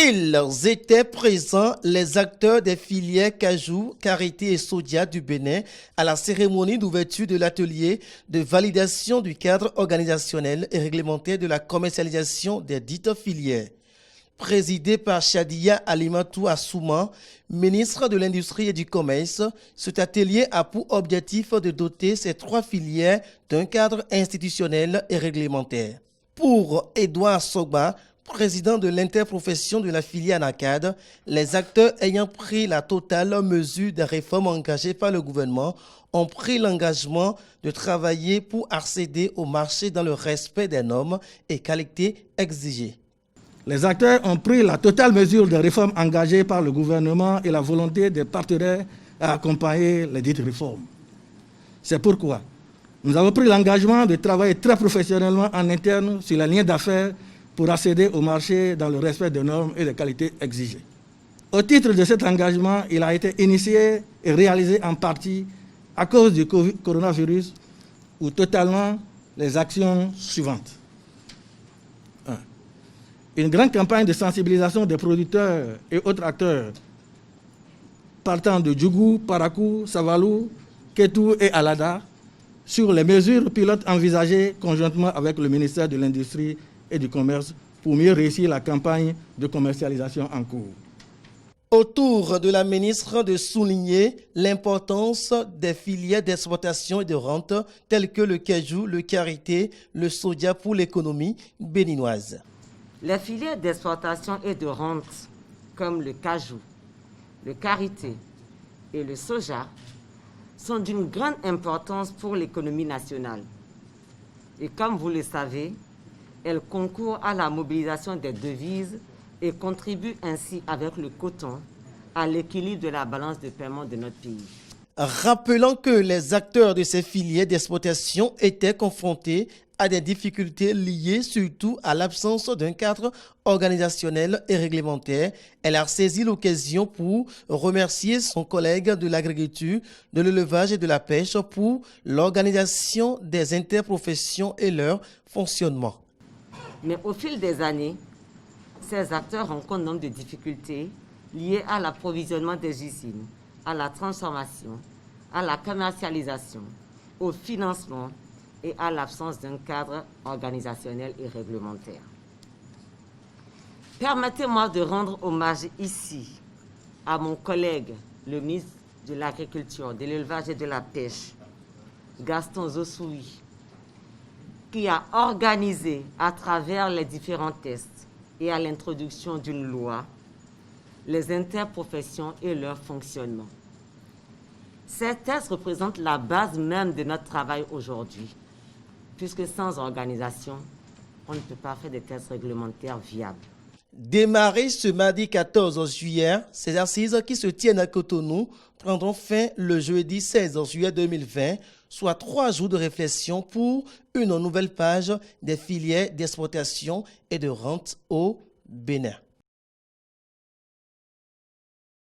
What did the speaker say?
Ils étaient présents, les acteurs des filières cajou, karité et sodia du Bénin, à la cérémonie d'ouverture de l'atelier de validation du cadre organisationnel et réglementaire de la commercialisation des dites filières. Présidé par Chadia Alimatou Assouma, ministre de l'Industrie et du Commerce, cet atelier a pour objectif de doter ces trois filières d'un cadre institutionnel et réglementaire. Pour Edouard Sogba, président de l'interprofession de la filière NACAD, les acteurs ayant pris la totale mesure des réformes engagées par le gouvernement ont pris l'engagement de travailler pour accéder au marché dans le respect des normes et qualités exigées. Les acteurs ont pris la totale mesure des réformes engagées par le gouvernement et la volonté des partenaires à accompagner les dites réformes. C'est pourquoi nous avons pris l'engagement de travailler très professionnellement en interne sur la ligne d'affaires pour accéder au marché dans le respect des normes et des qualités exigées. Au titre de cet engagement, il a été initié et réalisé en partie à cause du coronavirus ou totalement les actions suivantes. 1. Une grande campagne de sensibilisation des producteurs et autres acteurs partant de Djougou, Parakou, Savalou, Kétou et Alada sur les mesures pilotes envisagées conjointement avec le ministère de l'Industrie et du Commerce pour mieux réussir la campagne de commercialisation en cours. Au tour de la ministre de souligner l'importance des filières d'exploitation et de rente telles que le cajou, le karité, le sodia pour l'économie béninoise. Les filières d'exploitation et de rente comme le cajou, le karité et le soja sont d'une grande importance pour l'économie nationale. Et comme vous le savez, elles concourent à la mobilisation des devises et contribuent ainsi avec le coton à l'équilibre de la balance de paiement de notre pays. Rappelant que les acteurs de ces filières d'exploitation étaient confrontés à des difficultés liées surtout à l'absence d'un cadre organisationnel et réglementaire, elle a saisi l'occasion pour remercier son collègue de l'agriculture, de l'élevage et de la pêche pour l'organisation des interprofessions et leur fonctionnement. Mais au fil des années, ces acteurs rencontrent nombre de difficultés liées à l'approvisionnement des usines, à la transformation, à la commercialisation, au financement et à l'absence d'un cadre organisationnel et réglementaire. Permettez-moi de rendre hommage ici à mon collègue, le ministre de l'Agriculture, de l'Élevage et de la Pêche, Gaston Zossoui, qui a organisé à travers les différents tests et à l'introduction d'une loi, les interprofessions et leur fonctionnement. Ces tests représentent la base même de notre travail aujourd'hui, puisque sans organisation, on ne peut pas faire des tests réglementaires viables. Démarré ce mardi 14 juillet, ces assises qui se tiennent à Cotonou prendront fin le jeudi 16 juillet 2020, soit 3 jours de réflexion pour une nouvelle page des filières d'exploitation et de rente au Bénin.